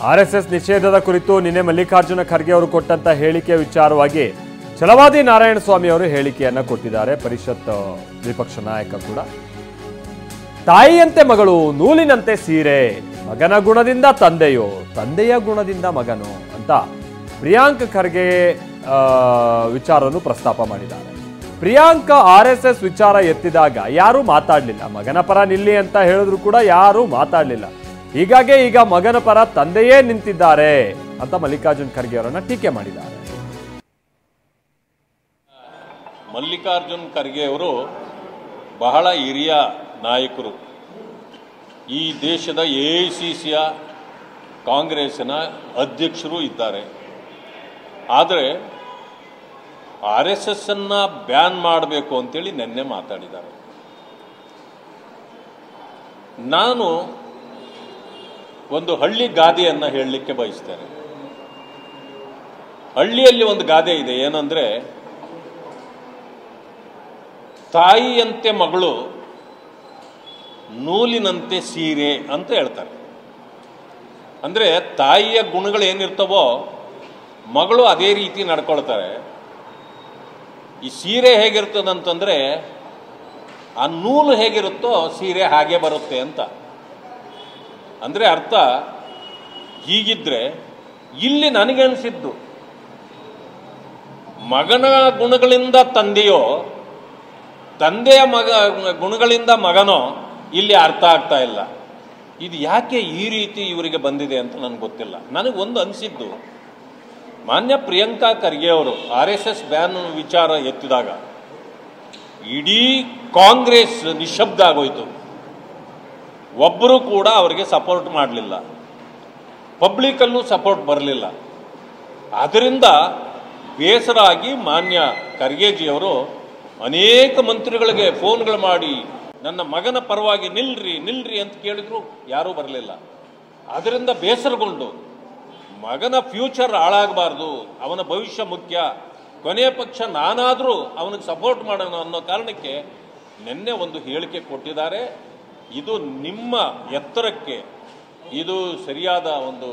RSS ನಿಷೇಧದ ಕುರಿತು ನಿನ್ನೆ ಮಲ್ಲಿಕಾರ್ಜುನ ಖರ್ಗೆ ಅವರು ಕೊಟ್ಟಂತ ಹೇಳಿಕೆ ವಿಚಾರವಾಗಿ ಛಲವಾದಿ ನಾರಾಯಣಸ್ವಾಮಿ ಅವರು ಹೇಳಿಕೆಯನ್ನ ಕೊಟ್ಟಿದ್ದಾರೆ. ಪರಿಷತ್ ವಿಪಕ್ಷ ನಾಯಕ ಕೂಡ ತಾಯಿಯಂತೆ ಮಗಳು, ನೂಲಿನಂತೆ ಸೀರೆ, ಮಗನ ಗುಣದಿಂದ ತಂದೆಯೋ, ತಂದೆಯ ಗುಣದಿಂದ ಮಗನು ಅಂತ ಪ್ರಿಯಾಂಕ್ ಖರ್ಗೆ ವಿಚಾರವನ್ನು ಪ್ರಸ್ತಾಪ ಮಾಡಿದ್ದಾರೆ. ಪ್ರಿಯಾಂಕ್ ಆರ್ಎಸ್ಎಸ್ ವಿಚಾರ ಎತ್ತಿದಾಗ ಯಾರೂ ಮಾತಾಡಲಿಲ್ಲ. ಮಗನ ಪರ ನಿಲ್ಲಿ ಅಂತ ಹೇಳಿದ್ರು ಕೂಡ ಯಾರೂ ಮಾತಾಡಲಿಲ್ಲ. ಹೀಗಾಗಿ ಈಗ ಮಗನ ಪರ ತಂದೆಯೇ ನಿಂತಿದ್ದಾರೆ ಅಂತ ಮಲ್ಲಿಕಾರ್ಜುನ್ ಖರ್ಗೆ ಅವರನ್ನ ಟೀಕೆ ಮಾಡಿದ್ದಾರೆ. ಮಲ್ಲಿಕಾರ್ಜುನ್ ಖರ್ಗೆ ಅವರು ಬಹಳ ಹಿರಿಯ ನಾಯಕರು. ಈ ದೇಶದ ಎಐಸಿಸಿಯ ಕಾಂಗ್ರೆಸ್ಸಿನ ಅಧ್ಯಕ್ಷರು ಇದ್ದಾರೆ. ಆದರೆ RSS ಅನ್ನು ಬ್ಯಾನ್ ಮಾಡಬೇಕು ಅಂತೇಳಿ ನಿನ್ನೆ ಮಾತಾಡಿದ್ದಾರೆ. ನಾನು ಒಂದು ಹಳ್ಳಿ ಗಾದೆಯನ್ನು ಹೇಳಲಿಕ್ಕೆ ಬಯಸ್ತೇನೆ. ಹಳ್ಳಿಯಲ್ಲಿ ಒಂದು ಗಾದೆ ಇದೆ, ಏನಂದ್ರೆ ತಾಯಿಯಂತೆ ಮಗಳು, ನೂಲಿನಂತೆ ಸೀರೆ ಅಂತ ಹೇಳ್ತಾರೆ. ಅಂದರೆ ತಾಯಿಯ ಗುಣಗಳು ಏನಿರ್ತವೋ ಮಗಳು ಅದೇ ರೀತಿ ನಡ್ಕೊಳ್ತಾರೆ. ಈ ಸೀರೆ ಹೇಗಿರ್ತದಂತಂದರೆ ಆ ನೂಲು ಹೇಗಿರುತ್ತೋ ಸೀರೆ ಹಾಗೆ ಬರುತ್ತೆ ಅಂತ. ಅಂದರೆ ಅರ್ಥ ಹೀಗಿದ್ರೆ ಇಲ್ಲಿ ನನಗನ್ಸಿದ್ದು ಮಗನ ಗುಣಗಳಿಂದ ತಂದೆಯೋ, ತಂದೆಯ ಗುಣಗಳಿಂದ ಮಗನೋ ಇಲ್ಲಿ ಅರ್ಥ ಆಗ್ತಾ ಇಲ್ಲ. ಇದು ಯಾಕೆ ಈ ರೀತಿ ಇವರಿಗೆ ಬಂದಿದೆ ಅಂತ ನನಗೆ ಗೊತ್ತಿಲ್ಲ. ನನಗೊಂದು ಅನಿಸಿದ್ದು, ಮಾನ್ಯ ಪ್ರಿಯಾಂಕಾ ಖರ್ಗೆ ಅವರು RSS ಬ್ಯಾನ್ ವಿಚಾರ ಎತ್ತಿದಾಗ ಇಡೀ ಕಾಂಗ್ರೆಸ್ ನಿಶಬ್ದ ಆಗೋಯ್ತು. ಒಬ್ಬರು ಕೂಡ ಅವರಿಗೆ ಸಪೋರ್ಟ್ ಮಾಡಲಿಲ್ಲ, ಪಬ್ಲಿಕಲ್ಲೂ ಸಪೋರ್ಟ್ ಬರಲಿಲ್ಲ. ಅದರಿಂದ ಬೇಸರ ಆಗಿ ಮಾನ್ಯ ಖರ್ಗೆಜಿಯವರು ಅನೇಕ ಮಂತ್ರಿಗಳಿಗೆ ಫೋನ್ಗಳು ಮಾಡಿ ನನ್ನ ಮಗನ ಪರವಾಗಿ ನಿಲ್ರಿ ಅಂತ ಕೇಳಿದ್ರು, ಯಾರೂ ಬರಲಿಲ್ಲ. ಅದರಿಂದ ಬೇಸರಗೊಂಡು ಮಗನ ಫ್ಯೂಚರ್ ಹಾಳಾಗಬಾರ್ದು, ಅವನ ಭವಿಷ್ಯ ಮುಖ್ಯ, ಕೊನೆಯ ಪಕ್ಷ ನಾನಾದರೂ ಅವನಿಗೆ ಸಪೋರ್ಟ್ ಮಾಡೋಣ ಅನ್ನೋ ಕಾರಣಕ್ಕೆ ನಿನ್ನೆ ಒಂದು ಹೇಳಿಕೆ ಕೊಟ್ಟಿದ್ದಾರೆ. ಇದು ನಿಮ್ಮ ಎತ್ತರಕ್ಕೆ ಇದು ಸರಿಯಾದ ಒಂದು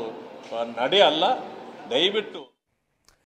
ನಡೆ ಅಲ್ಲ. ದಯವಿಟ್ಟು